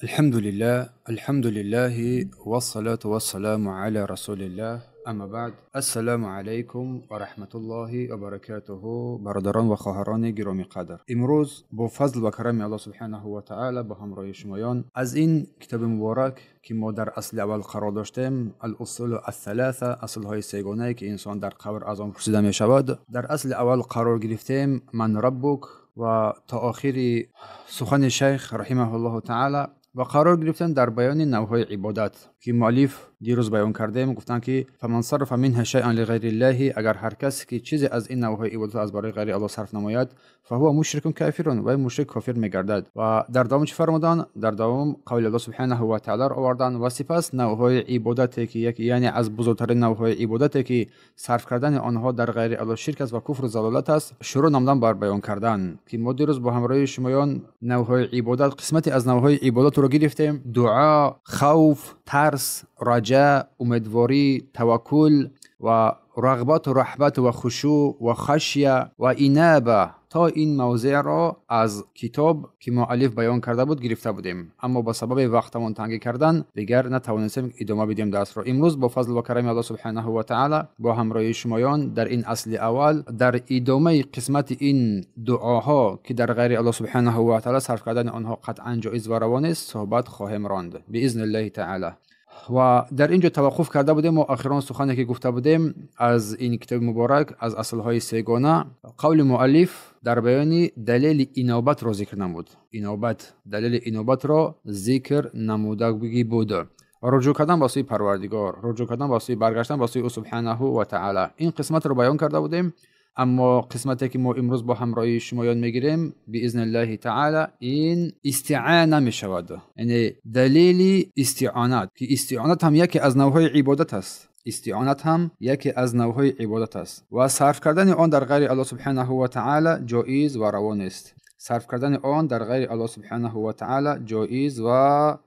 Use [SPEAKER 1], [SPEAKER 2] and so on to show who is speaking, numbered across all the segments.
[SPEAKER 1] الحمد لله والصلاة والسلام على رسول الله. اما بعد، السلام علیکم و رحمت الله و برکاته. برادران و خواهران گرامی قدر، امروز با فضل و کرم الله سبحانه و تعالی با همراه شمایان از این کتاب مبارک که ما در اصل اول قرار داشتیم، الاصول الثلاثه، اصل های سگانه که انسان در قبر از آن پرسیده می شود، در اصل اول قرار گرفتیم من ربک و تا آخر سخن شیخ رحمه الله تعالی و قرار گرفتن در بیان نوع‌های عبادت که مؤلف دیروز بیان کردیم. گفتن که فمن صرف منها شیئا لغیر الله، اگر هر کس که چیزی از این نوع‌های عبادت از برای غیر الله صرف نماید، فهو مشرک کافر و مشرک کافر میگردد. و در دوام چه فرمودن؟ در دوام قول الله سبحانه و تعالی را آوردن و سپس نوع‌های عبادتی که یعنی از بزرگترین نوع‌های عبادتی که صرف کردن آنها در غیر الله شرک است و کفر و ضلالت است، شروع نمودن بر بیان کردن که ما دیروز با همراه شمایان نوع‌های عبادت، قسمتی از نوع‌های عبادت رو گرفتیم: دعا، خوف، ترس، رجاء، امیدواری، توکل و رغبت و رهبت و خشوع و خشیه و انابه. تا این موضوع را از کتاب که مؤلف بیان کرده بود گرفته بودیم، اما با سبب وقتمون تنگ کردن دیگر نتوانستیم ادامه بدیم درس را. امروز با فضل و کرم الله سبحانه و تعالی با همراه شمایان در این اصل اول، در ادامه قسمت این دعاها که در غیر الله سبحانه و تعالی صرف کردن آنها قطعا جایز و روان است، صحبت خواهیم راند باذن الله تعالی. و در اینجا توقف کرده بودیم و آخران سخنی که گفته بودیم از این کتاب مبارک از اصلهای سگانه، قول مؤلف در بیان دلیل انابت را ذکر نمود. دلیل انابت را ذکر نموده بود. رجوع کردن با سوی پروردگار، رجوع کردن با سوی برگشتن با سوی او سبحانه و تعالی. این قسمت رو بیان کرده بودیم، اما قسمتی که ما امروز با همراهی شمایان میگیریم باذن الله تعالی این استعانه می شود، یعنی دلیل استعانت، که استعانت هم یکی از نوع‌های عبادت است و صرف کردن آن در غیر الله سبحانه و تعالی جایز و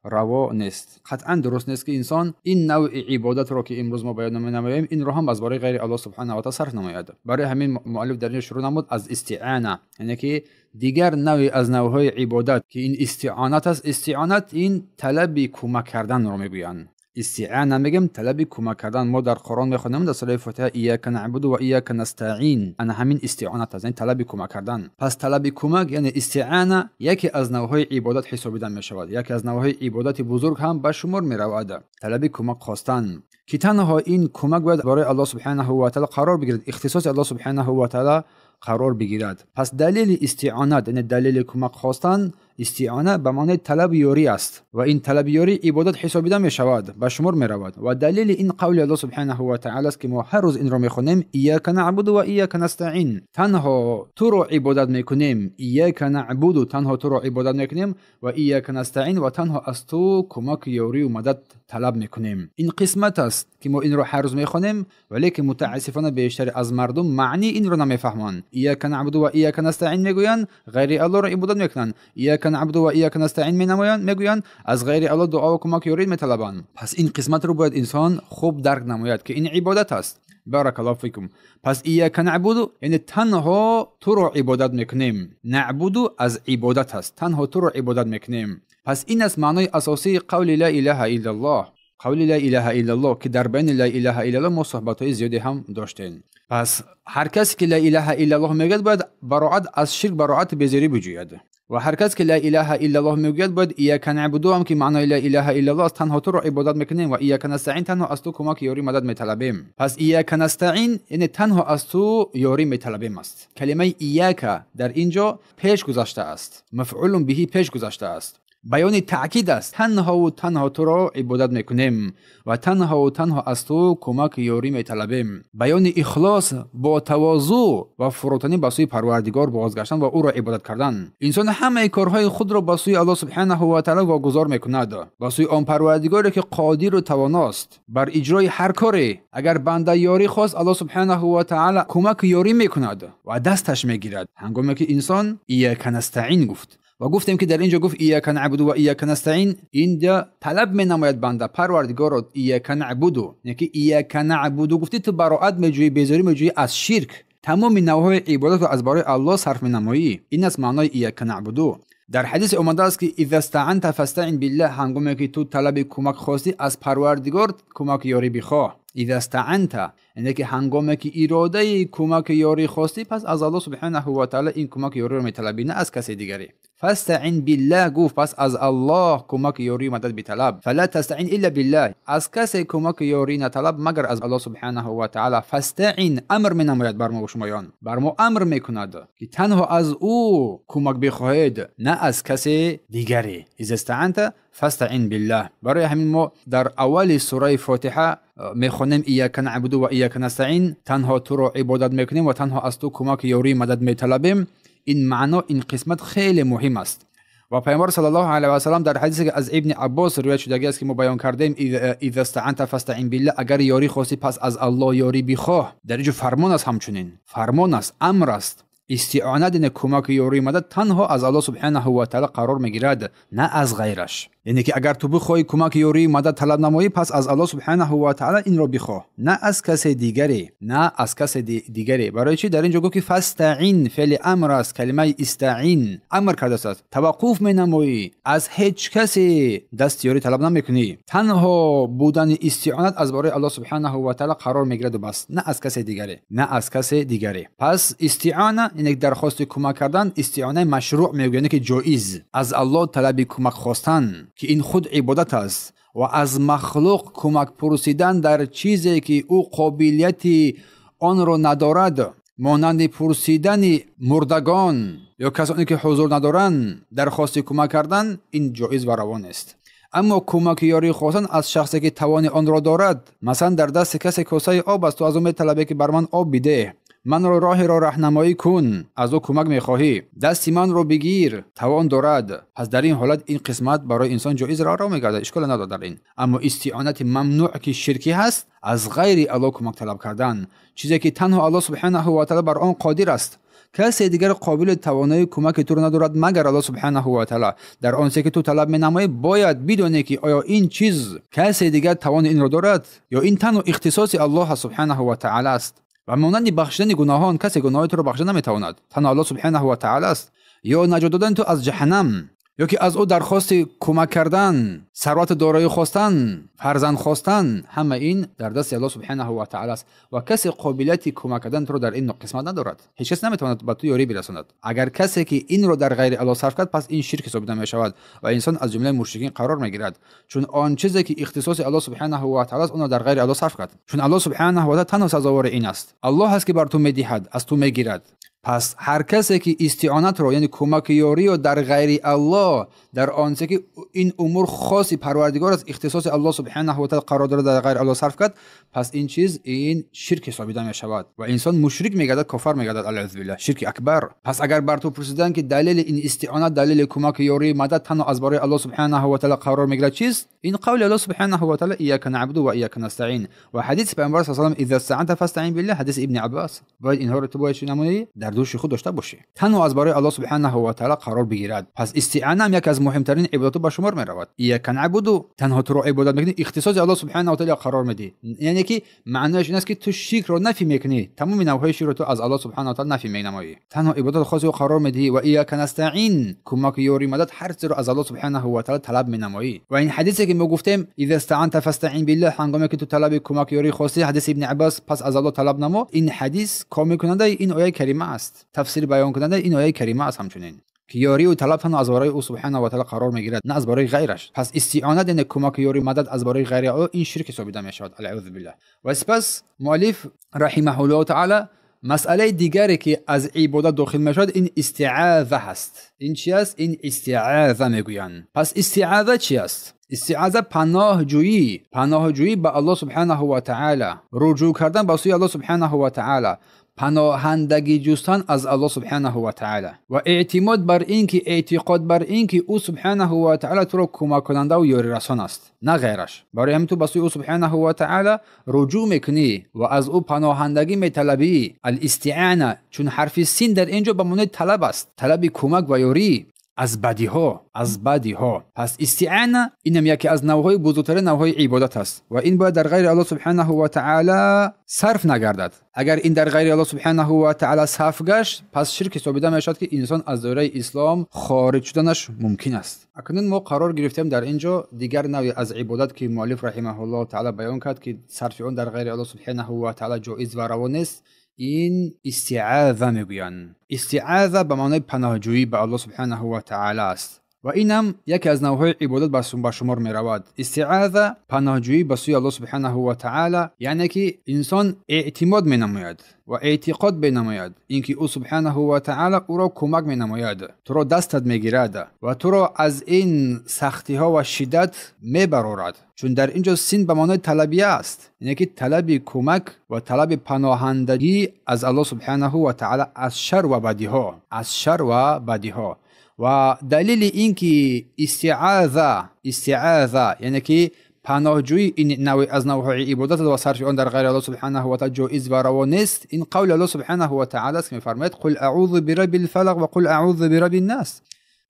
[SPEAKER 1] روان است. قطعا درست نیست که انسان این نوع عبادت را که امروز ما بیان نماییم این را هم از برای غیر الله سبحانه و تعالی صرف نماید. برای همین مؤلف در این شروع نمود از استعانه، یعنی که دیگر نوعی از نوع‌های عبادت که این استعانت است. استعانت این طلب کمک کردن را میگویند. استعانه میگم طلب کمک کردن. ما در قرآن میخونیم در سوره فاتحه ایاک نعبد و ایاک نستعین، انا همین استعانت است، یعنی طلب کمک کردن. پس طلب کمک یعنی استعانه یکی از نوع‌های عبادت حسابیده میشود، یکی از نوع‌های عبادت بزرگ هم به شمار میرود. طلب کمک خواستن که تنها این کمک باید برای الله سبحانه و تعالی قرار بگیرد، اختصاص الله سبحانه و تعالی قرار بگیرد. پس دلیل استعانت یعنی دلیل کمک خواستن، استعانه به معنی طلب یاری است و این طلب یاری عبادت حسابیده می شود، به شمار می رود. و دلیل این قول الله سبحانه و تعالی است که ما هر روز این را می خونیم: ایاک نعبد و ایاک نستعین، تنها تو را عبادت می کنیم. ایاک نعبد، تنها تو را عبادت می کنیم، و ایاک نستعین، و تنها از تو کمک یاری و مدد طلب می کنیم. این قسمت است که ما این را هر روز می خونیم، ولی که متاسفانه بیشتر از مردم معنی این را نمی فهمند. ایاک نعبد و ایاک نستعین میگویند غیر الله را عبادت میکنند، ایاک نعبد و ایاک نستعین میگویند از غیر الله دعا و کمک یاری میطلبند. پس این قسمت رو باید انسان خوب درک نماید که این عبادت است. بارک الله فیکم. پس ایاک نعبد یعنی تنها تو را عبادت میکنیم. نعبد از عبادت است، تنها تو را عبادت میکنیم. پس این است معنای اساسی قول لا اله الا الله. قول لا اله الا الله که در بین لا اله الا الله ما صحبت‌های زیادی هم داشتیم. پس هر کسی که لا اله الا الله میگه باید براءت از شرک، براءت بیزاری بجوید. و هر کس که لا اله الا الله میگه باید ایاک نعبد هم که معنای لا اله الا الله است، تنها تو را عبادت میکنیم، و ایاک نستعین تنها از تو کمک یاری مدد میطلبیم. پس ایاک نستعین یعنی تنها از تو یاری میطلبیم است. کلمه ایاک در اینجا پیش گذشته است، مفعول به پیش گذشته است، بیان تأکید است. تنها و تنها تو را عبادت میکنیم و تنها و تنها از تو کمک یاری میطلبیم. بیان اخلاص با تواضع و فروتنی به سوی پروردگار بازگشتن و او را عبادت کردن. انسان همه کارهای خود را به سوی الله سبحانه و تعالی واگذار میکند، به سوی آن پروردگاری که قادر و تواناست بر اجرای هر کاری. اگر بنده یاری خواست، الله سبحانه و تعالی کمک یاری میکند و دستش میگیرد. هنگامی که انسان ایاک نستعین گفت و گفتیم که در اینجا گفت ایاک نعبد و ایاک نستعین، اینجا طلب می نماید بنده پروردگار ایاک نعبد، یعنی که ایاک نعبد گفتی تو براءت میجویی، بیزاری میجویی از شرک، تمام نوع‌های عبادت رو از برای الله صرف می نمایی. این است معنای ایاک نعبد. در حدیث اومده است که اذا استعنت فاستعن بالله، هنگامی که تو طلب کمک خواستی از پروردگار کمک یاری بخواه. اذا استعنت یعنی که هنگامی که اراده کمک یاری خواستی پس از الله سبحانه و تعالی این کمک یاری رو میطلبی، نه از کسی دیگری. فاستعن بالله گفت پس از الله کمک یاری مدد بطلب. فلا تستعن الا بالله، از کسی کمک یاری نطلب مگر از الله سبحانه و تعالی. فاستعن امر می نماید بر ما و شمایان، بر ما امر میکند که تنها از او کمک بخواهید، نه از کسی دیگری. اذا استعنت فاستعن بالله. برای همین ما در اول سوره فاتحه میخونیم ایاک نعبد و ایاک نستعین، تنها تو رو عبادت میکنیم و تنها از تو کمک یاری مدد میطلبیم. این معنا، این قسمت خیلی مهم است. و پیامبر صلی الله علیه و سلم در حدیثی که از ابن عباس روایت شده است که ما بیان کردیم اذا استعنت فاستعن بالله، اگر یاری خواستی پس از الله یاری بخواه. در اینجا فرمان است، همچنین فرمان است، امر است. استعانت یعنی کمک یاری مدد تنها از الله سبحانه و تعالی قرار میگیرد، نه از غیرش. یعنی که اگر تو بخوای کمک یاری مدد طلب نمایی پس از الله سبحانه و تعالی این رو بخواه، نه از کسی دیگری، نه از کسی دیگری. برای چی؟ در اینجا گفت که فاستعین فعل امر است، کلمه استعین امر کرده است. توقف می نمایی، از هیچ کسی دستیاری طلب نمیکنی، تنها بودن استعانت از برای الله سبحانه و تعالی قرار میگیرد و بس، نه از کسی دیگری، نه از کسی دیگری. پس استعانه یعنی درخواست کمک کردن، استعانه مشروع میگه، یعنی که جایز از الله طلب کمک خواستن که این خود عبادت است، و از مخلوق کمک پرسیدن در چیزی که او قابلیت آن را ندارد، مانند پرسیدن مردگان یا کسانی که حضور ندارند درخواست کمک کردن، این جایز و روان است. اما کمک یاری خواستن از شخصی که توان آن را دارد، مثلا در دست کسی کاسه آب است، تو از او میطلبی که بر من آب بده، من رو راه را راهنمایی کن، از او کمک میخواهی، دستی من رو بگیر، توان دارد. پس در این حالت این قسمت برای انسان جایز را میگردد، اشکال ندارد در این. اما استعانت ممنوع که شرکی هست، از غیر الله کمک طلب کردن، چیزی که تنها الله سبحانه و تعالی بر آن قادر است. کسی دیگر قابل توانایی کمک تو را ندارد مگر الله سبحانه و تعالی. در آنچه که تو طلب می‌نمایی باید بدونی که آیا این چیز کسی دیگر توان این را دارد یا این تنها اختصاص الله سبحانه و تعالی است. و مانند بخشیدن گناهان، کسی گناه تو را بخشیده نمیتواند، تنها الله سبحانه و تعالی است. یا نجات دادن تو از جهنم، یا که از او درخواست کمک کردن، ثروت دارایی خواستن، فرزند خواستن، همه این در دست الله سبحانه و تعالی است و کسی قابلیت کمک کردن تو رو در این قسمت ندارد. هیچ کس نمیتواند به تو یاری برساند. اگر کسی که این رو در غیر الله صرف کرد، پس این شرک حساب میشود و انسان از جمله مشرکین قرار میگیرد، چون آن چیزی که اختصاص الله سبحانه و تعالی است اون در غیر الله صرف کرد. چون الله سبحانه و تعالی تنها سزاوار این است، الله هست که بر تو میدهد، از تو میگیرد. پس هر کسی که استعانت رو یعنی کمک یاری رو در غیر الله، در آنچه که این امور خاصی پروردگار از اختصاص الله سبحانه و تعالی قرار داره در غیر الله صرف کرد، پس این چیز این شرک حسابیده می شود و انسان مشرک میگردد، کافر میگردد، الیاذ بالله، شرک اکبر. پس اگر بر تو پرسیدن که دلیل این استعانت، دلیل کمک یاری مدد تنها از برای الله سبحانه و تعالی قرار میگیرد چیز؟ این قول الله سبحانه و تعالی ایاک نعبد و ایاک نستعین و حدیث پیامبر صلی الله علیه و آله اذا استعنت فاستعین بالله، حدیث ابن عباس. باید اینها رو تو باید نمایی در دوش خود داشته باشی، تنها از برای الله سبحانه و تعالی قرار بگیرد. پس استعانه هم یک از مهمترین عبادات به شمار می رود. ایاک نعبد، تنها تو رو عبادت میکنی، اختصاص الله سبحانه و تعالی قرار میدی، یعنی که معنیش این است که تو شرک رو نفی میکنی، تمام نوعهای شرک رو تو از الله سبحانه و تعالی نفی مینمایی، تنها عبادت خاصی رو قرار میدی. و ایاک نستعین، کمک یاری مدد هر چیز رو از الله سبحانه و تعالی طلب مینمایی. و این حدیثی که ما گفتیم اذا استعنت فاستعین بالله، هنگامی که تو طلب کمک یاری خواستی، حدیث ابن عباس، پس از الله طلب نما، این حدیث کامل کننده این آیه کریمه است، تفسیر بیان کننده این آیه کریمه است همچنین که یاری و طلب تنها از برای او سبحانه و تعالی قرار میگیرد، نه از برای غیرش. پس استعانت یعنی کمک یاری مدد از برای غیر او، این شرک حسابیده میشود، الیاذ بالله. و سپس مؤلف رحمه الله تعالی مسئله دیگری که از عبادت داخل میشود این استعاذه هست. این چی است؟ این استعاذه میگویند. پس استعاذه چی است؟ استعاذه پناهجویی به الله سبحانه و تعالی، رجوع کردن به سوی الله سبحانه و تعالی، پناهندگی جستن از الله سبحانه و تعالی و اعتقاد بر این که او سبحانه و تعالی تو را کمک کننده و یاری رسان است، نه غیرش. برای همین تو به سوی او سبحانه و تعالی رجوع میکنی و از او پناهندگی میطلبی. الاستعانه، چون حرف سین در اینجا به معنی طلب است، طلب کمک و یاری. از بدی ها. پس استعانه اینم یکی از نوعهای بزرگترین نوعهای عبادت است و این باید در غیر الله سبحانه و تعالی صرف نگردد. اگر این در غیر الله سبحانه و تعالی صرف گشت، پس شرک ثابت میشد که انسان از دایره اسلام خارج شدنش ممکن است. اکنون ما قرار گرفتیم در اینجا دیگر نوعی از عبادت که مؤلف رحمه الله تعالی بیان کرد که صرف اون در غیر الله سبحانه و تعالی جایز و روا نیست، این استعاذه میگویند. استعاذه به معنای پناهجویی به الله سبحانه و تعالی است و اینم یکی از نوعهای عبادت به شمار می رود. استعاذه پناهجویی به سوی الله سبحانه و تعالی، یعنی که انسان اعتماد می نماید و اعتقاد بنماید اینکه او سبحانه و تعالی او را کمک می نماید، تو را دستت می گیرد و تو را از این سختی ها و شدت می برارد. چون در اینجا سین به معنای طلبیه است، یعنی که طلب کمک و طلب پناهندگی از الله سبحانه و تعالی از شر و بدی ها. و دلیل اینکه استعاذه یعنی که پناهجویی این نوع از نوعهای عبادت و صرف آن در غیر الله سبحانه و تعالی جایز و روا نیست، این قول الله سبحانه و تعالی است که می‌فرماید قل اعوذ برب الفلق و قل اعوذ برب الناس،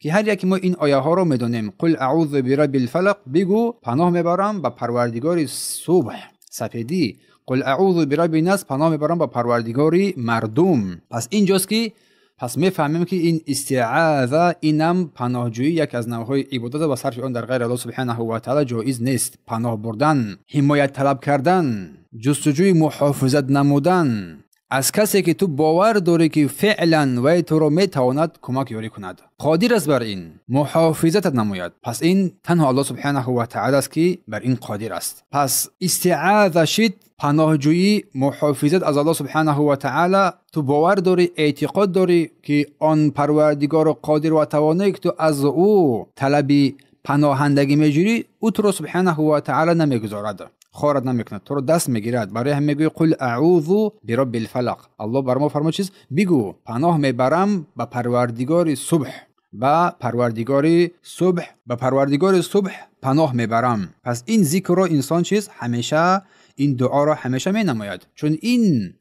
[SPEAKER 1] که هر یک ما این آیه ها رو میدونیم. قل اعوذ برب الفلق، بگو پناه میبرم به پروردگار صبح سپیدی. قل اعوذ برب الناس، پناه میبرم به پروردگار مردم. پس اینجاست که پس میفهمیم که این استعاذه اینم پناهجویی یک از نوعهای عبادت و صرف آن در غیر الله سبحانه و تعالی جایز نیست. پناه بردن، حمایت طلب کردن، جستجوی محافظت نمودن از کسی که تو باور داری که فعلا و تو را میتواند کمک یاری کند، قادر است بر این محافظت نماید، پس این تنها الله سبحانه و تعالی است که بر این قادر است. پس استعاذه شد پناهجویی محافظت از الله سبحانه و تعالی. تو باور داری، اعتقاد داری که آن پروردگار قادر و توانایی که تو از او طلبی پناهندگی میجوری، او تو را سبحانه و تعالی نمیگذارد، خارت نمیکند، تو رو دست میگیرد. برای هم میگوی قل اعوذ برب الفلق، الله بر ما فرمود چیز، بگو پناه میبرم به پروردگار صبح، به پروردگار صبح پناه میبرم. پس این ذکر رو انسان چیز همیشه، این دعا را همیشه می نماید، چون این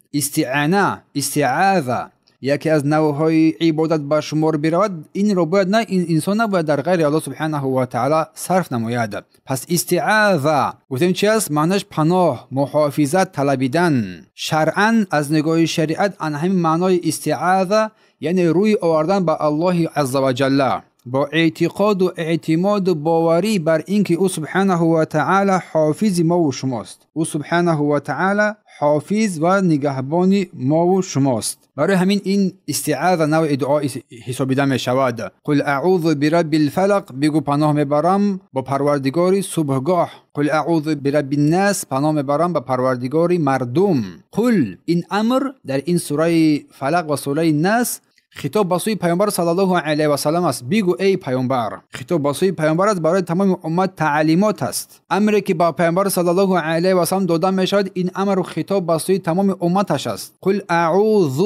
[SPEAKER 1] استعاذه یکی از نوعهای عبادت به شمار برود. این رو باید نه، این انسان نباید در غیر الله سبحانه و تعالی صرف نماید. پس استعاذه گفتیم چی است؟ معنیش پناه، محافظت طلبیدن. شرعاً از نگاه شریعت ان همین معنای استعاذه یعنی روی آوردن به الله عز و جل با اعتقاد و اعتماد و باوری بر اینکه او سبحانه و تعالی حافظ ما و شماست، او سبحانه و تعالی حافظ و نگهبان ما و شماست. برای همین این استعاذه نوع دعا حسابیده می شود. قل اعوذ برب الفلق، بگو پناه میبرم با پروردگار صبحگاه. قل اعوذ برب الناس، پناه میبرم با پروردگار مردم. قل، این امر در این سوره فلق و سوره الناس خطاب به سوی پیامبر صلی الله علیه و سلم است. بگو ای پیامبر، خطاب به سوی پیامبر است، برای تمام امت تعلیمات است. امری که با پیامبر صلی الله علیه و سلم داده می شود، این امر و خطاب به سوی تمام امتش است. قل اعوذ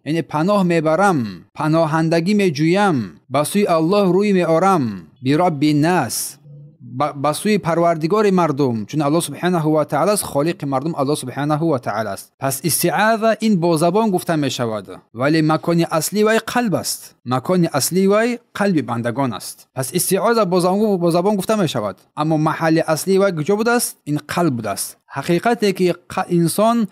[SPEAKER 1] یعنی پناه میبرم، پناهندگی میجویم، به سوی الله روی میآرم، برب الناس، به سوی پروردگار مردم، چون الله سبحانه و تعالی است، خالق مردم الله سبحانه و تعالی است. پس استعاذه این با زبان گفته می شود، ولی مکان اصلی وی قلب است، مکان اصلی وی قلب بندگان است. پس استعاذه با زبان گفته می شود، اما محل اصلی وی کجا بوده است؟ این قلب بوده است. حقیقتی که انسان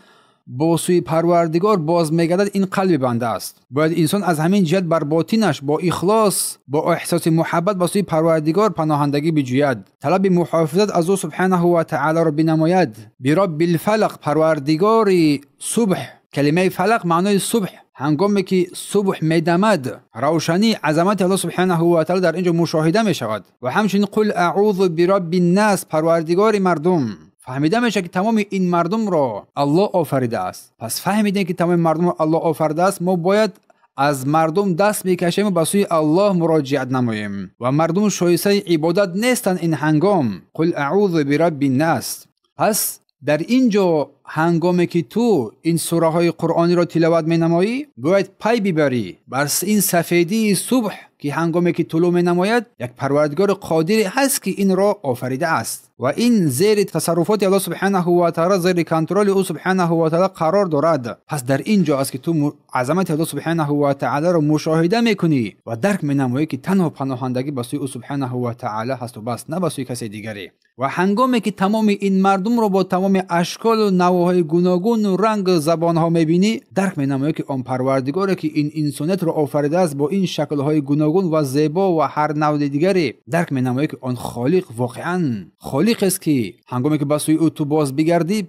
[SPEAKER 1] با سوی پروردگار باز میگردد این قلب بنده است. باید انسان از همین جهت بر باطنش با اخلاص، با احساس محبت با سوی پروردگار پناهندگی بجوید، طلب محافظت از او سبحانه و تعالی را بنماید. برب الفلق، پروردگار صبح. کلمه فلق معنای صبح، هنگامی که صبح میدمد، روشنی عظمت الله سبحانه و تعالی در اینجا مشاهده می شود. و همچنین قل اعوذ برب الناس، پروردگار مردم. فهمیده میشه که تمام این مردم را الله آفریده است. پس فهمیدین که تمام مردم را الله آفریده است، ما باید از مردم دست بکشیم و به سوی الله مراجعت نماییم و مردم شایسته عبادت نیستند این هنگام. قل اعوذ برب الناس. پس در اینجا هنگامی که تو این سوره های قرآنی را تلاوت می نمایی، باید پی ببری بر این سفیدی صبح که هنگامی که طلوع می نماید یک پروردگار قادری هست که این را آفریده است. و این زیر تصرفات الله سبحانه و تعالی، زیر کنترل او سبحانه و تعالی قرار دارد. پس در اینجا است که تو عظمت الله سبحانه و تعالی را مشاهده میکنی و درک مینمایی که تنها پناهندگی با سوی او سبحانه و تعالی هست و بس، نه با سوی کسی دیگری. و هنگامی که تمام این مردم رو با تمام اشکال و نواهای گوناگون و رنگ زبانها میبینی، درک مینمایی که آن پروردگاری که این انسانیت رو آفریده است با این شکل‌های گوناگون و زیبا و هر نوع دیگری، درک مینمایی که آن خالق واقعاً خالق است که هنگامی که با سوی او تو باز بگردی،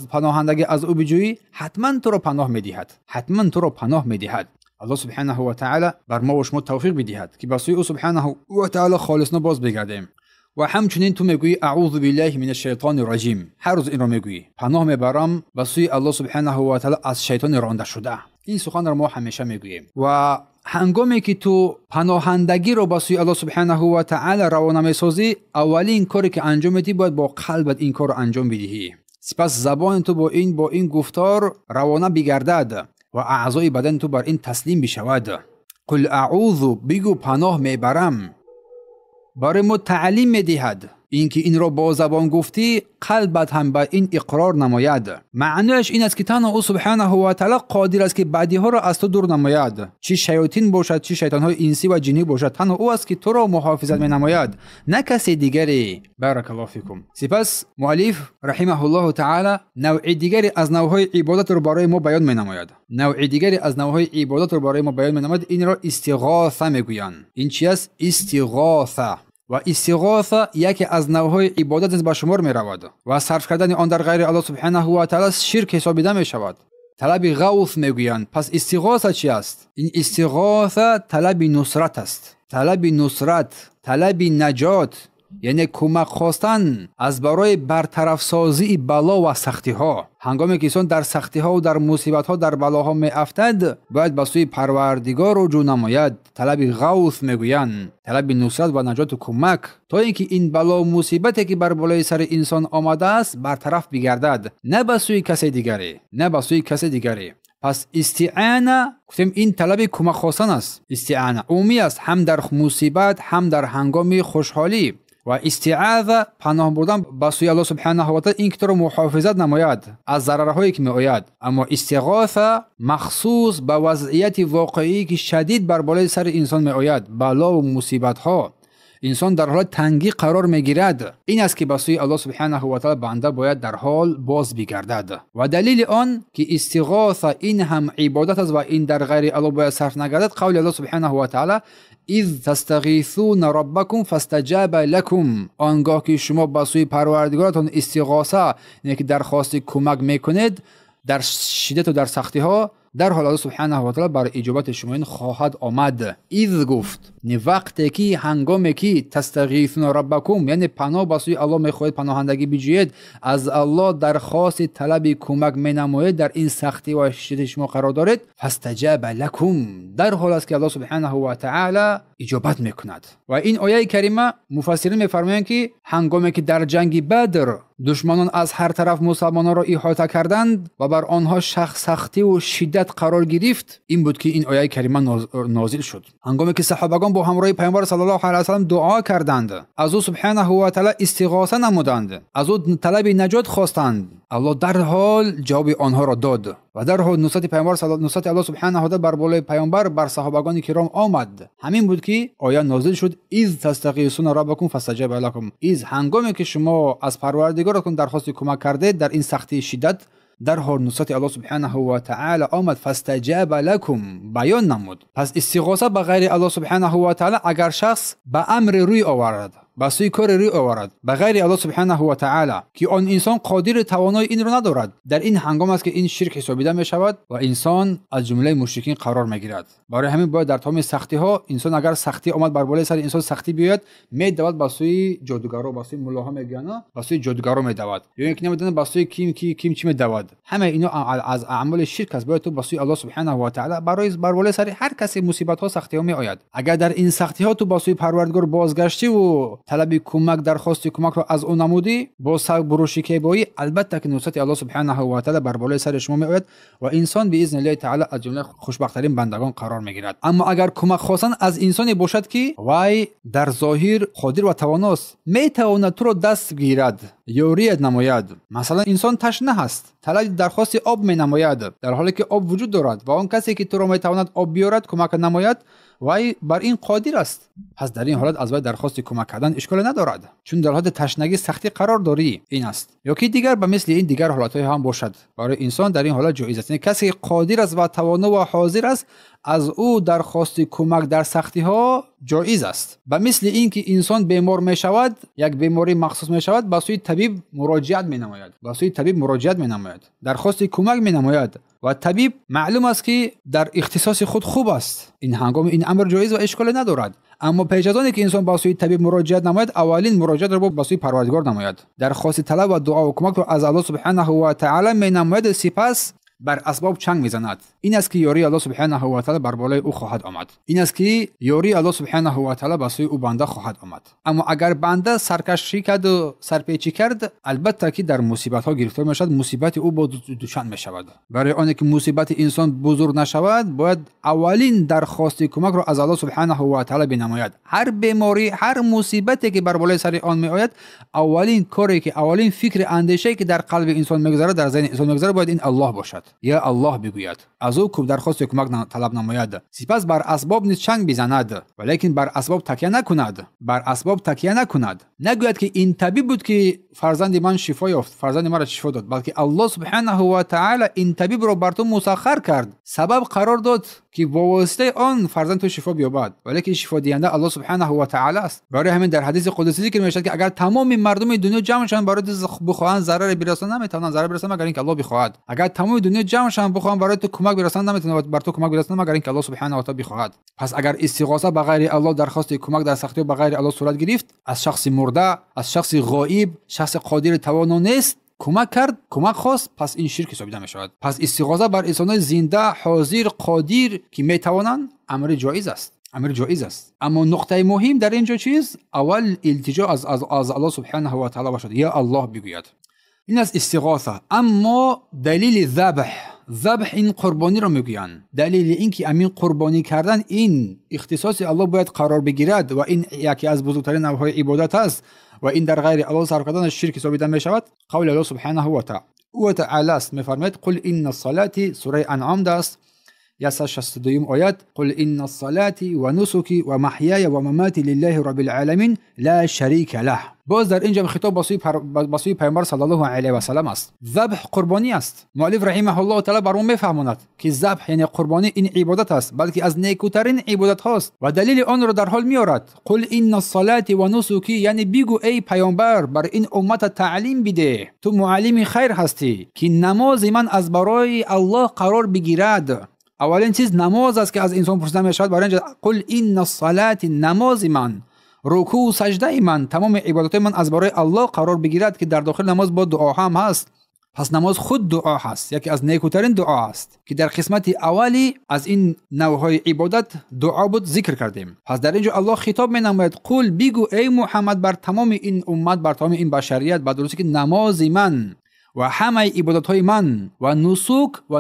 [SPEAKER 1] پناهندگی از او بجویی، حتما تو رو پناه میدهد، حتما تو رو پناه میدهد. الله سبحانه و تعالی بر ما و شما توفیق بدهد که با سوی او سبحانه و تعالی خالصانه باز بگردیم. و همچنین تو میگویی اعوذ بالله من الشیطان الرجیم، هر روز این رو میگویی، پناه میبرم به سوی الله سبحانه و تعالی از شیطان رانده شده. این سخن رو ما همیشه میگوییم. و هنگامی که تو پناهندگی رو با سوی الله سبحانه و تعالی روانه میسازی، اولین کاری که انجام میدی باید با قلبت این کار رو انجام بدهی. سپس زبان تو با این گفتار روانه بگردد و اعضای بدن تو بر این تسلیم بشود. قل اعوذ، بگو پناه میبرم. برای ما تعلیم میدهد اینکه این را با زبان گفتی، قلبت هم به این اقرار نماید. معنیش این است که تنها او سبحانه و تعالی قادر است که بدی ها را از تو دور نماید، چه شیاطین باشد چه شیطان های انسی و جنی باشد، تنها او است که تو را محافظت می نماید، نه کسی دیگری. بارک الله فیکم. سپس مؤلف رحمه الله تعالی نوع دیگری از نوعهای عبادت را برای ما بیان می نماید. نوع دیگری از نوعهای عبادت را برای ما بیان می نماید. این را استغاثه میگویند. این چی است؟ استغاثه. و استغاثه یکی از نوعهای عبادت به شمار می رود و صرف کردن آن در غیر الله سبحانه و تعالی شرک حسابیده می شود. طلب غوث میگویند. پس استغاثه چی است؟ این استغاثه طلب نصرت است، طلب نصرت، طلب نجات، یعنی کمک خواستن از برای برطرف سازی بلا و سختی ها. هنگامی که انسان در سختی ها و در مصیبت ها در بلاها می افتد، باید به سوی پروردگار رجوع نماید. طلب غوث میگویند، طلب نصرت و نجات و کمک، تا اینکه این بلا و مصیبتی که بر بالای سر انسان آمده است برطرف بگردد، نه به سوی کسی دیگری، نه به سوی کسی دیگری. پس استعانه گفتیم این طلب کمک خواستن است. استعانه عمومی است، هم در مصیبت هم در هنگام خوشحالی. و استعاذه پناه بردن به سوی الله سبحانه و تعالی، این که تو را محافظت نماید از ضررهایی که می آید. اما استغاثه مخصوص به وضعیت واقعی که شدید بر بالای سر انسان می آید، بلا و مصیبت ها، انسان در حال تنگی قرار می گیرد، این است که به سوی الله سبحانه و تعالی بنده باید در حال باز بگردد. و دلیل آن که استغاثه این هم عبادت است و این در غیر الله باید صرف نگردد، قول الله سبحانه و تعالی اذ تستغیثون ربکم فاستجاب لکم، آنگاه که شما به سوی پروردگارتان استغاثه، یعنی که درخواست کمک میکنید در شدت و در سختی ها، در حال الله سبحانه و تعالی بر اجابت شما این خواهد آمد. اذ گفت نه وقتی که هنگامی که تستغیثون ربکم، یعنی پناه به سوی الله میخواهید، پناهندگی بجویید از الله، درخواست طلب کمک مینمایید، در این سختی و شدت شما قرار دارید، فاستجاب لکم، در حال است که الله سبحانه و تعالی اجابت میکند. و این آیه کریمه مفسرین میفرمایند که هنگامی که در جنگ بدر دشمنان از هر طرف مسلمانان را احاطه کردند و بر آنها سختی و شدت قرار گرفت، این بود که این آیه کریمه نازل شد. هنگامی که صحابگان با همراه پیامبر صلی الله علیه و سلم دعا کردند، از او سبحانه و تعالی استغاثه نمودند، از او طلب نجات خواستند، الله در حال جواب آنها را داد و در حال نصرت پیامبر نصرت الله سبحانه و تعالی بر بالای پیامبر بر صحابگان کرام آمد. همین بود که آیه نازل شد اذ تستغیثون ربکم فاستجاب لکم، اذ هنگامی که شما از پروردگارتون درخواست کمک کردید در این سختی شدت، در حال نصرت الله سبحانه و تعالی آمد، فاستجاب لکم، بیان نمود. پس استغاثه به غیر الله سبحانه و تعالی اگر شخص به امر روی آورد، به سوی کار روی آورد به غیر الله سبحانه و تعالی که آن انسان قادر توانای این را ندارد، در این هنگام است که این شرک حسابیده می شود و انسان از جمله مشرکین قرار می گیرد. برای همین باید در تمام سختی ها انسان، اگر سختی آمد بر بالای سر انسان سختی بیاید، می دود به سوی جادوگرا، به سوی ملاها میگن، به سوی جادوگرا می دود، یا اینکه نمیدونن به سوی کیم چی می دود. همه اینا از اعمال شرک است. باید تو به سوی الله سبحانه و تعالی برای بر بالای سر هر کسی مصیبت ها سختی ها می آید. اگر در این سختی ها تو به سوی پروردگار بازگشتی و طلب کمک درخواست کمک رو از او نمودی با سر بروشی که بایی، البته که نصرت الله سبحانه و تعالی بر بالای سر شما میآید و انسان باذن الله تعالی از جمله خوشبخت‌ترین بندگان قرار میگیرد. اما اگر کمک خواستن از انسانی باشد که وای در ظاهر قادر و تواناست، میتواند تو رو دست گیرد، یوریت نماید. مثلا انسان تشنه است، طلب درخواست آب می نماید در حالی که آب وجود دارد و آن کسی که تو را میتواند آب بیارد کمک نماید وای بر این قادر است. پس در این حالت از وی درخواست کمک کردن اشکال ندارد، چون در حالت تشنگی سختی قرار داری. این است. یا که دیگر به مثل این دیگر حالت‌های هم باشد، برای انسان در این حالت جایز است. یعنی کسی قادر است و توانا و حاضر است، از او درخواست کمک در سختی ها جایز است. به مثل این که انسان بیمار می شود، یک بیماری مخصوص می شود، به سوی طبیب مراجعت می نماید، درخواست کمک می نماید و طبیب معلوم است که در اختصاص خود خوب است. این هنگام این امر جایز و اشکال ندارد. اما پیش از آنی که انسان با سوی طبیب مراجعت نماید، اولین مراجعت را با سوی پروردگار نماید، درخواست طلب و دعا و کمک را از الله سبحانه و تعالی می نماید، سپس بر اسباب چنگ میزند. این است که یاری الله سبحانه و تعالی بر بالای او خواهد آمد. این است که یاری الله سبحانه و تعالی به سوی او بنده خواهد آمد. اما اگر بنده سرکشی کرد و سرپیچی کرد، البته که در مصیبت ها گرفتار میشود، مصیبت او با دوچند میشود. برای آنکه که مصیبت انسان بزرگ نشود، باید اولین درخواست کمک را از الله سبحانه و تعالی بنماید. هر بیماری، هر مصیبتی که بر بالای سر آن میآید، اولین کاری که اولین فکر اندیشه که در قلب انسان میگذرد، در ذهن انسان میگذرد، باید این الله باشد. یا الله بگوید، از او کوب درخواست کمک طلب نماید، سپس بر اسباب نیز چنگ بزند، ولیکن بر اسباب تکیه نکند. نگوید که این طبیب بود که فرزند من شفا یافت، فرزند من را شفا داد، بلکه الله سبحانه و تعالی این طبیب را بر تو مسخر کرد، سبب قرار داد که با واسطه آن فرزند تو شفا بیابد، ولیکن شفا دهنده الله سبحانه و تعالی است. برای همین در حدیث قدسی ذکر میشود که اگر تمام مردم دنیا جمع شوند برای بخواهند ضرر برسانند، نمیتوانند ضرر برسانند مگر اینکه الله بخواهد. اگر تمام دنیا جمع شوند بخواهند برای تو کمک برسانند، نمیتوانند بر تو کمک برسانند مگر اینکه الله سبحانه و تعالی بخواهد. پس اگر استغاثه به غیر الله، درخواست کمک در سختی به غیر الله صورت گرفت، از شخص مرده، از شخص غایب، شخص قادر توانا نیست کمک کرد، کمک خواست، پس این شرک حساب میشود. پس استغاثه بر انسان‌های زنده، حاضر، قادر که میتوانند، امر جایز است. اما نقطه مهم در اینجا چیز؟ اول التجا از الله سبحانه و تعالی باشد، یا الله بگوید. این از استغاثه. اما دلیل ذبح این قربانی را میگویند. دلیل این که امین قربانی کردن این اختصاص الله باید قرار بگیرد و این یکی از بزرگترین نوع‌های عبادت است و این در غیر الله صرف کردن شرک حساب می شود. قول الله سبحانه و تعالی است، میفرماید قل ان الصلاه، سوره انعام است 162 آیت، قل ان الصلاه و نسکی و محیای و مماتی لله رب العالمین لا شریک له. باز در اینجا خطاب با سوی پیامبر صلی الله علیه و سلم است. ذبح قربانی است. مؤلف رحمه الله تعالی برام میفهماند که ذبح یعنی قربانی این عبادت است، بلکه از نیکوترین عبادت هاست و دلیل آن را در حال میارد. قل ان الصلاه و نسکی، یعنی بگو ای پیامبر بر این امت تعلیم بده، تو معلم خیر هستی که نماز من از برای الله قرار بگیرد. اولین چیز نماز است که از انسان پرسیده میشود. برای اینجا قل ان الصلاه، نماز من، رکوع و سجده من، تمام عبادات من از برای الله قرار بگیرد، که در داخل نماز با دعا هم هست. پس نماز خود دعا هست، یکی از نیکوترین دعا است که در قسمت اولی از این نوعهای عبادت دعا بود ذکر کردیم. پس در اینجا الله خطاب می نماید، قل بگو ای محمد بر تمام این امت، بر تمام این بشریت، بر درستی که نماز من و همه عبادت های من و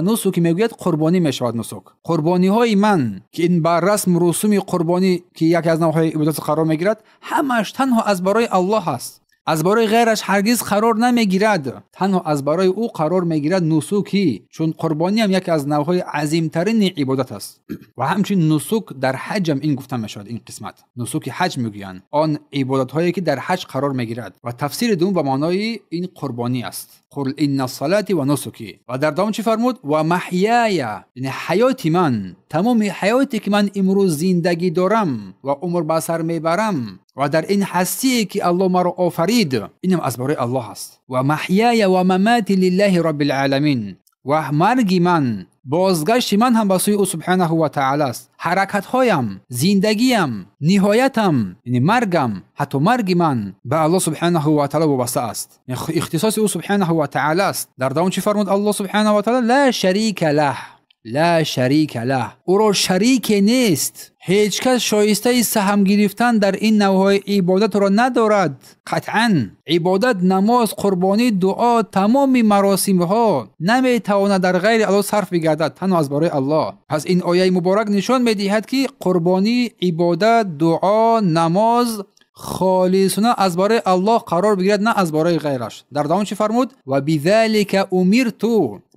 [SPEAKER 1] نسک میگوید قربانی میشود. نسک قربانی های من که این بر رسم رسوم قربانی که یکی از نوعهای عبادت قرار میگیرد، همش تنها از برای الله است، از برای غیرش هرگز قرار نمیگیرد، تنها از برای او قرار میگیرد نسکی، چون قربانی هم یکی از نوعهای عظیمترین عبادت است. و همچنین نسک در حج هم این گفته میشود، این قسمت نسک حج میگویند، آن عبادت هایی که در حج قرار میگیرد. و تفسیر دوم به معنای این قربانی است، قل ان الصلاه و نسکی. و در دوم چی فرمود؟ و محیای، یعنی حیات من، تمام حیاتی که من امروز زندگی دارم و عمر به سر میبرم و در این هستی که الله ما را آفرید، اینم از برای الله است. و محیای و مماتی لله رب العالمین، و مرگ من، بازگشت من هم به سوی او سبحانه و تعالی است. حرکت هایم، زندگیم، نهایتم، یعنی مرگم، حتی مرگ من به الله سبحانه و تعالی وابسته است، یعنی اختصاص او سبحانه و تعالی است. در دوم چی فرمود الله سبحانه و تعالی؟ لا شریک له، لا شریک له، او را شریک نیست. هیچ کس شایسته سهم گرفتن در این نوع عبادت را ندارد. قطعاً عبادت، نماز، قربانی، دعا، تمام مراسم ها نمیتواند در غیر الله صرف بگردد، تنها از برای الله. پس این آیه مبارک نشان میدهد که قربانی، عبادت، دعا، نماز خالصانه از برای الله قرار بگیرد، نه از برای غیرش. در دام چی فرمود؟ و بذلک امرت،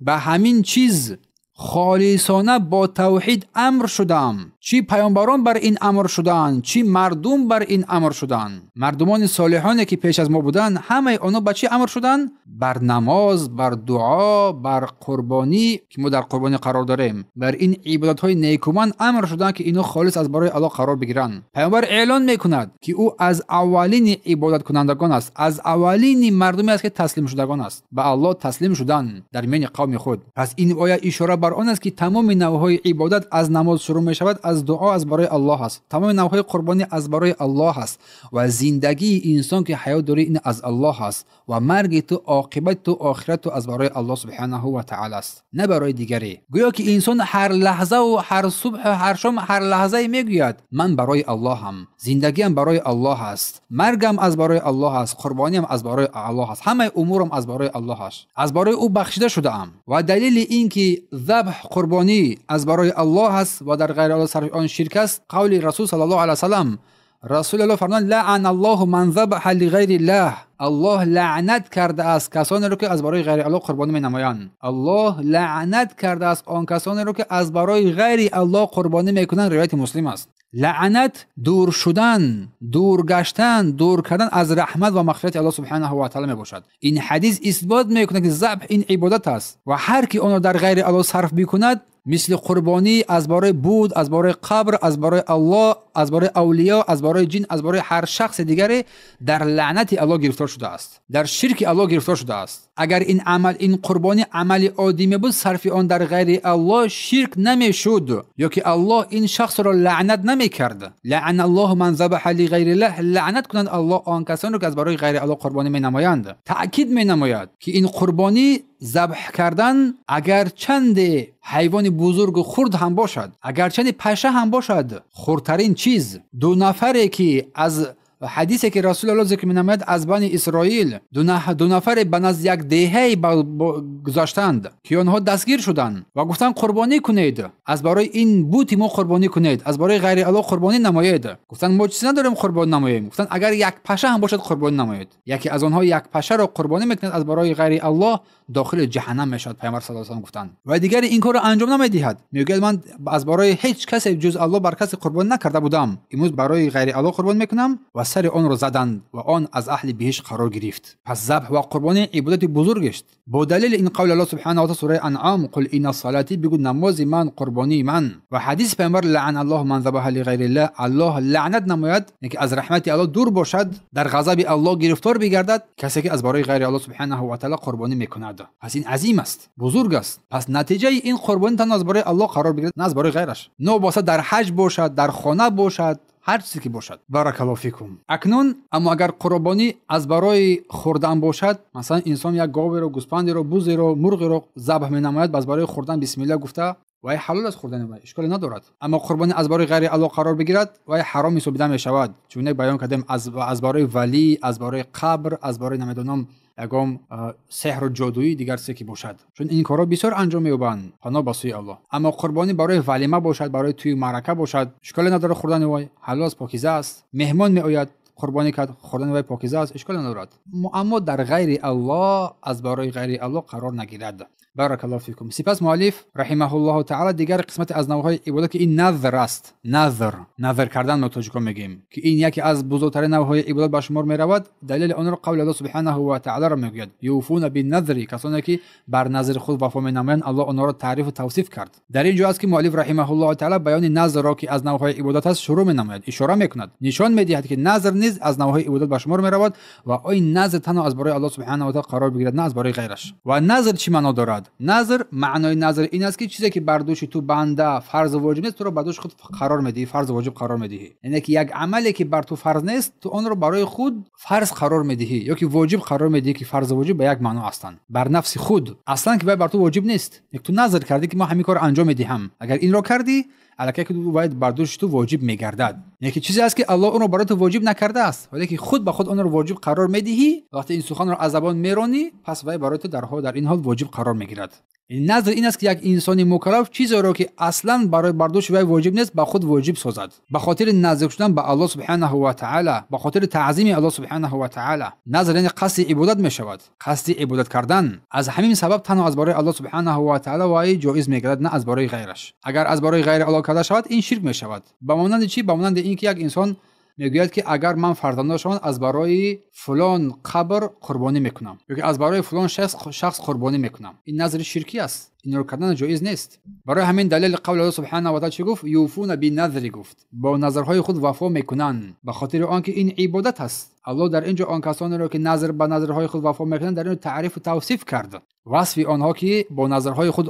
[SPEAKER 1] به همین چیز خالصانه با توحید امر شدم. چی پیامبران بر این امر شدند، چی مردم بر این امر شدند. مردمان صالحانی که پیش از ما بودند، همه آنها به چی امر شدند؟ بر نماز، بر دعا، بر قربانی که ما در قربانی قرار داریم، بر این عبادت های نیکومند امر شدند که اینو خالص از برای الله قرار بگیرند. پیامبر اعلان میکند که او از اولین عبادت کنندگان است، از اولین مردمی است که تسلیم شدگان است، به الله تسلیم شدن در میان قوم خود. پس این آیه اشاره بر آن است که تمام نوع‌های عبادت از نماز شروع می شود، از دعا از برای الله است، تمام نوع‌های قربانی از برای الله است، و زندگی انسان که حیات داره این از الله است، و مرگ تو، عاقبت تو، آخرت تو از برای الله سبحانه و تعالی است، نه برای دیگری. گویا که انسان هر لحظه و هر صبح و هر شام هر لحظه میگوید من برای الله هم، زندگیم برای الله است، مرگم از برای الله است، قربانیم از برای الله است، همه امورم از برای الله است، از برای او بخشیده شده ام. و دلیل این که ذبح، قربانی از برای الله است و در غیر الله صرف آن شرک است، قول رسول صلی الله علیه و سلم. رسول الله فرمودند لعن الله من ذبح لغیر الله، الله لعنت کرده است کسانی رو که از برای غیر الله قربانی می نمایند. الله لعنت کرده است آن کسانی رو که از برای غیر الله قربانی میکنند. روایت مسلم است. لعنت دور شدن، دور گشتن، دور کردن از رحمت و مغفرت الله سبحانه و تعالی می باشد. این حدیث اثبات میکنه که ذبح این عبادت است و هر کی آن را در غیر الله صرف بکند، مثل قربانی از برای بود، از برای قبر، از برای الله، از برای اولیاء، از برای جن، از برای هر شخص دیگری، در لعنت الله گرفتار شده است، در شرک الله گرفتار شده است. اگر این عمل، این قربانی عمل عادی بود، صرف آن در غیر الله شرک نمیشد، یا که الله این شخص را لعنت نمیکرد. لعن الله من ذبح لغیر الله، لعنت کنند الله آن کسانی را که از برای غیر الله قربانی می نمایند. تأکید می نماید که این قربانی، ذبح کردن، اگر چند حیوان بزرگ و خرد هم باشد، اگر چند پشه هم باشد، خردترین چیز، دو نفری که از حدیثی که رسول الله ذکر می‌نماید از بنی اسرائیل دو نفر به نزد یک دهه گذاشتند که آنها دستگیر شدند و گفتند قربانی کنید، از برای این بوت ما قربانی کنید، از برای غیر الله قربانی نمایید. گفتند ما چیزی نداریم قربانی نماییم. گفتند اگر یک پشه هم باشد قربانی نمایید. یکی از آنها یک پشه را قربانی میکند از برای غیر الله، داخل جهنم میشد. پیامبر صلی الله علیه و آله گفتند. و دیگر این کار را انجام نمیدهد، میگه من از برای هیچ کس جز الله بر کسی قربانی نکرده بودم، امروز برای غیر الله قربانی میکنم، و سر آن را زدند و آن از اهل بهشت قرار گرفت. پس ذبح و قربانی عبادت بزرگ است. با دلیل این قول الله سبحانه و تعالی سوره انعام، قل ان صلاتی، بگو نماز من، قربانی من. و حدیث پیامبر لعن الله من ذبح لغیر الله، الله لعنت نماید که از رحمت الله دور باشد، در غضب الله گرفتار بگردد کسی که از برای غیر الله سبحانه و تعالی قربانی میکند. پس این عظیم است، بزرگ است. پس نتیجه این قربانی تنها از برای الله قرار بگیرد، نه از برای غیرش. نو باشد در حج باشد، در خانه باشد، هر چیزی که باشد. بارک الله فیکم. اکنون اما اگر قربانی از برای خوردن باشد، مثلا انسان یک گاو رو، گوسفندی رو، بوزی رو، مرغ رو ذبح می‌نماید، از برای خوردن بسم الله گفته و حلال است خوردن ما، اشکالی ندارد. اما قربانی از برای غیر الله قرار بگیرد و حرام می‌سوبیده می‌شود. چون بیان کردیم از برای ولی، از برای قبر، از برای نمیدونم یگام سحر و جادویی دیگر چیزی که باشد، چون این کارا بسیار انجام می‌یابند پناه به سوی الله. اما قربانی برای ولیمه باشد، برای توی معرکه باشد، اشکالی نداره خوردن وای، حلال است، پاکیزه است. مهمان میآید قربانی کرد، خوردن وای پاکیزه است، اشکالی ندارد. اما در غیر الله، از برای غیر الله قرار نگیرد. بارک الله فیکم. سپس مؤلف رحمه الله تعالی دیگر قسمت از نوع‌های عبادت که این نذر است، نذر کردن ما تاجیکا میگیم که این یکی از بزرگترین نوع‌های عبادت به شمار میرود. دلیل آن را قول الله سبحانه و تعالی را میگوید یوفون بالنذر، کسانی که بر نذر خود وفا مینمایند، الله آنها را تعریف و توصیف کرد. در اینجا است که مؤلف رحمه الله تعالی بیان نذر را که از نوع‌های عبادت است شروع مینماید، اشاره میکند، نشان میدهد که نذر نیز از نوع‌های عبادت به شمار میرود و این نذر تنها از برای الله سبحانه و تعالی قرار بگیرد، نه از برای غیرش. و نذر چی معنا دارد؟ کرد. نظر، معنای نظر این است که چیزی که بر دوش تو بنده فرض و واجب نیست تو رو بر دوش خود قرار میدی، فرض و واجب قرار میدی. یعنی که یک عملی که بر تو فرض نیست تو اون رو برای خود فرض قرار میدی یا که واجب قرار میدی، که فرض و واجب به یک معنی هستند. بر نفس خود اصلا که بر تو واجب نیست، یک تو نظر کردی که ما همین کار انجام میدیم، اگر این رو کردی الکی که تو باید بر دوش تو واجب میگردد. یکی چیزی است که الله اون رو برای تو واجب نکرده است، ولی که خود به خود اون رو واجب قرار میدی. وقتی این سخن رو از زبان میرانی پس وای برای تو در این حال واجب قرار میگیرد. این نظر این است که یک انسانی مکلف چیزی رو که اصلا برای برداشت وی واجب نیست به خود واجب سازد، به خاطر نزدیک شدن به الله سبحانه و تعالی، به خاطر تعظیم الله سبحانه و تعالی. نظر یعنی قصد عبادت می شود، قصد عبادت کردن. از همین سبب تنها از برای الله سبحانه و تعالی وای جایز میگردد، نه از برای غیرش. اگر از برای غیر الله کرده شود این شرک می شود. به مانند چی؟ به مانند این که یک انسان میگوید که اگر من فرزندان شوم از برای فلان قبر قربانی میکنم یا که از برای فلان شخص قربانی میکنم، این نظر شرکی است، این رو کردن جایز نیست. برای همین دلیل قول الله سبحانه و تعالی چی گفت؟ یوفون بالنذر، گفت با نظرهای خود وفا میکنن، به خاطر آنکه این عبادت است. الله در اینجا آن کسانی رو که نظر به نظرهای خود وفا میکنن در این تعریف و توصیف کرد، وصف آنها که با نظرهای خود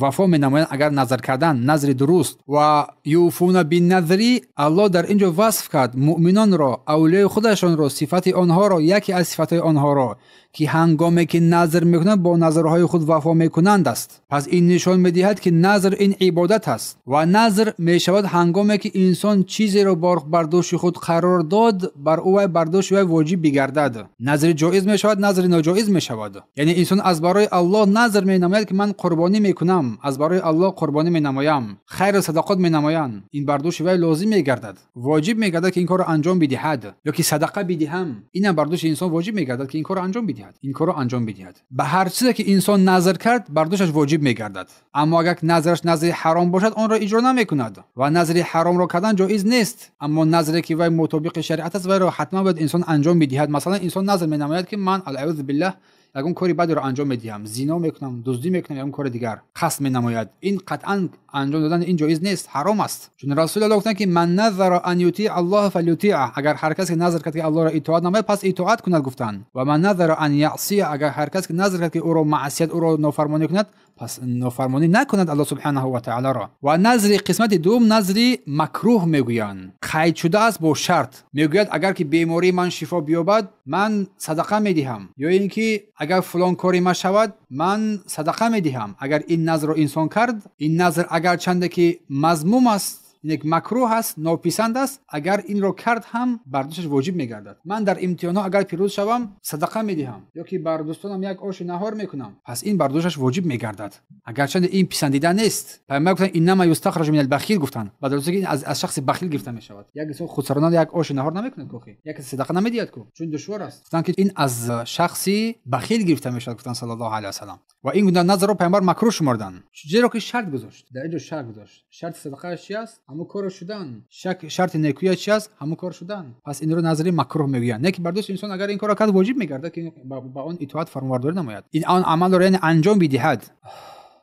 [SPEAKER 1] وفا می‌نمایند اگر نظر کردن نظر درست. و یوفون بالنذر، الله در اینجا وصف کرد مؤمنان را، اولیای خودشان را، صفت آنها را، یکی از صفات آنها را که هنگامی که نظر میکنند با نظرهای خود وفا میکنند است. پس این نشان میدهد که نظر این عبادت است و نظر میشود هنگامی که انسان چیزی را بر دوش خود قرار داد بر او بر دوش واجب بگردد. نظر جایز میشود، نظر ناجایز میشود. یعنی انسان از برای الله نظر مینماید که من قربانی میکنم، از برای الله قربانی مینمایم، خیر صدقات مینمایم، این بر دوش وی لازم میگردد، واجب میگردد که این کار را انجام بدهد، یا که صدقه بدهم، این بر دوش انسان واجب میگردد که این کار را انجام بدهد، این کار را انجام بدهد. به هر چیزی که انسان نظر کرد بر دوشش واجب میگردد. اما اگر نظرش نظر حرام باشد آن را اجرا نمیکند و نظر حرام را کردن جایز نیست. اما نظری که وی مطابق شریعت است وی را حتما باید انسان انجام بدهد. مثلا انسان نظر مینماید که من اعوذ بالله اگه کاری بدی رو انجام میدیم، زنا میکنم، دزدی میکنم یا اون کار دیگر، قصد مینماید، این قطعا انجام دادن این جایز نیست، حرام است. چون رسول الله گفتن که من نظر ان یطیع الله فلیطیعه، اگر هر کس که نظر کرد که الله را اطاعت نماید پس اطاعت کند. گفتن و من نظر ان یعصی، اگر هر کس که نظر کرد که او را معصیت، او را نافرمانی کند پس نافرمانی نکند الله سبحانه و تعالی را. و نظر قسمت دوم نظر مکروه میگویند، قید شده است با شرط. میگوید اگر که بیماری من شفا بیابد من صدقه میدهم، یا اینکه اگر فلان کاری ما شود من صدقه میدهم. اگر این نظر رو انسان کرد، این نظر اگر چنده که مذموم است، یک مکروه است، ناپسند است، اگر این رو کرد هم بر دوشش واجب میگردد. من در امتحان اگر پیروز شوم صدقه میدهم یا که بر دوستانم یک آش نهار میکنم، پس این بر دوشش واجب میگردد، اگر چند این پسندیده نیست. پیامبر گفتن انما یستخرج من البخیل، گفتن بعد از اینکه از شخص بخیل گرفته میشود. یک انسان خودسرانه یک آش نهار نمیکنه کوخی، یک صدقه نمیدهد کو، چون دشوار است. گفتن که این از شخصی بخیل گرفته میشود، گفتن صلی الله علیه و سلم. و این گونه نظر رو پیامبر مکروه شمردن، چرا که شرط گذاشت. در اینجا شرط گذاشت، شرط صدقه چی است؟ همون کار شدن. شرط نیکی چی است؟ همون کار شدن. پس این رو نظری مکروه میگن، نه که بر دوست انسان اگر این کارو کرد واجب میگرده که با اون اطاعت فرمانبرداری نماید، این آن عمل رو یعنی انجام بدهد.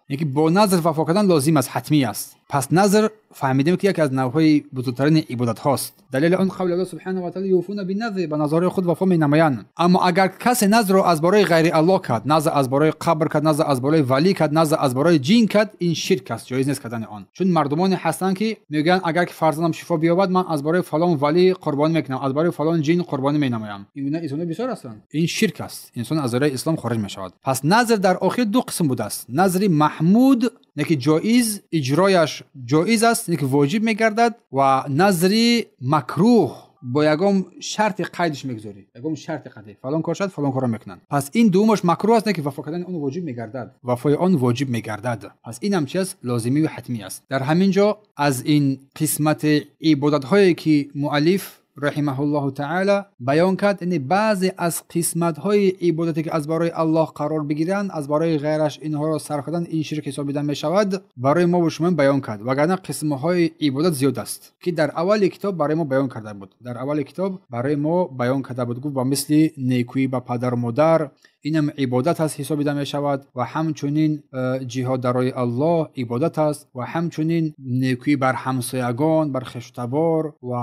[SPEAKER 1] یکی با نظر وفا کردن لازم است، حتمی است. پس نظر فهمیدیم که یکی از نوع‌های بزرگترین عبادت هاست. دلیل اون قول الله سبحانه و تعالی یوفون بالنذر، به نظر خود وفا می‌نمایند. اما اگر کسی نظر رو از برای غیر الله کرد، نظر از برای قبر کرد، نظر از برای ولی کرد، نظر از برای جین کرد، این شرک است، جایز نیست کردن آن. چون مردمان هستند که میگن اگر که فرزندم شفا بیابد من از برای فلان ولی قربانی میکنم، از برای فلان جین قربانی مینمایم. این اینا بسیار هستند، این شرک است، انسان از دایره اسلام خارج میشود. پس نظر در آخر دو قسم بوده است، نظر محمود که جایز، اجرایش جایز است، که واجب میگردد، و نظری مکروه با یگم شرط قیدش میگذاری، یگم شرط قیدی فلان کار شد فلان کارو میکنن. پس این دومش مکروه است، که وفا کردن اون واجب میگردد، وفای آن واجب میگردد. پس این هم چیز لازمی و حتمی است. در همین جا از این قسمت عبادت هایی که مؤلف رحمه الله تعالی بیان کرد، یعنی بعضی از قسمت های عبادتی که از برای الله قرار بگیرند از برای غیرش اینها را صرف کردن این شرک حساب دیده می شود، برای ما و شما بیان کرد. وگرنه قسم های عبادت زیاد است که در اول کتاب برای ما بیان کرده بود. در اول کتاب برای ما بیان کرده بود، گفت با مثل نیکویی به پدر و مادر، اینم عبادت است حساب دیده می شود، و همچنین جهاد در راه الله عبادت است، و همچنین نیکویی بر همسایگان، بر خشتبار و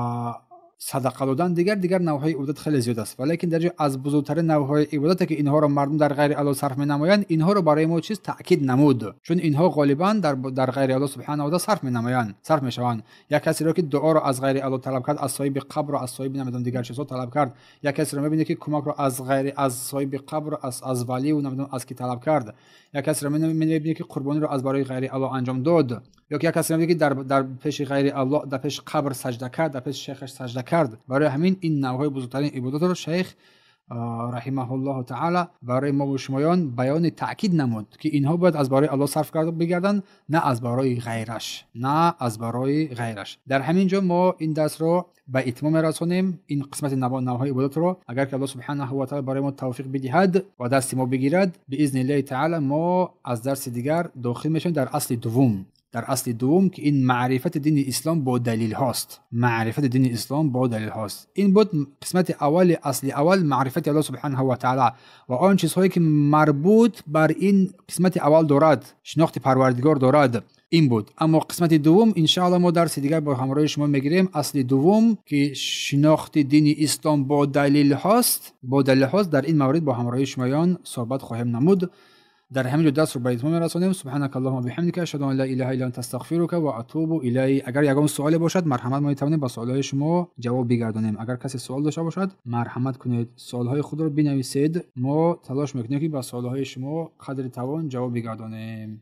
[SPEAKER 1] صدقه دادن دیگر نوع‌های عبادت خیلی زیاد است، ولی در از بزرگترین نوع‌های عبادتی که اینها رو مردم در غیر الله صرف می‌نمایند، اینها رو برای ما چیز تاکید نمود، چون اینها غالبا در غیر الله سبحانه و تعالی صرف می‌شوند. یک کسی رو که دعا رو از غیر الله طلب کرد، از صاحب قبر و از صاحب نمیدونم دیگر چیزا طلب کرد، یک کسی رو می‌بینه که کمک رو از صاحب قبر، از ولی و نمیدونم از کی طلب کرد، یک کسی رو می‌بینه که قربانی رو از برای غیر الله انجام داد، یا یک کسی رو می‌بینه که در پیش غیر الله، در پیش قبر سجده کرد، در پیش شیخش سجده کرد. برای همین این نوع‌های بزرگترین عبادت رو شیخ رحمه الله تعالی برای ما و شمایان بیان تاکید نمود که اینها باید از برای الله صرف کرده بگردن، نه از برای غیرش. در همین جا ما این درس رو به اتمام رسانیم. این قسمت نوع‌های عبادت رو اگر که الله سبحانه و تعالی برای ما توفیق بدهد و دست ما بگیرد، باذن الله تعالی ما از درس دیگر داخل میشیم در اصل دوم که این معرفت دین اسلام با دلیل هاست. این بود قسمت اصل اول، معرفت الله سبحانه و تعالی و آن چیزهایی که مربوط بر این قسمت اول دارد، شناخت پروردگار دارد. این بود. اما قسمت دوم ان شاء الله ما درس دیگر با همراه شما میگیریم. اصل دوم که شناخت دین اسلام با دلیل هاست، در این مورد با همراه شمایان صحبت خواهیم نمود. در همین درس رو به اتمام رسانیم. سبحانك اللهم و بحمدک، اشهد ان لا اله الا انت، استغفرک و اتوب الیک. اگر یگان سوالی باشد مرحمت ما میتوانیم با سوالهای شما جواب بگردانیم. اگر کسی سوال داشته باشد مرحمت کنید سوالهای خود را بنویسید، ما تلاش میکنیم که با سوالهای شما قدر توان جواب بگردانیم.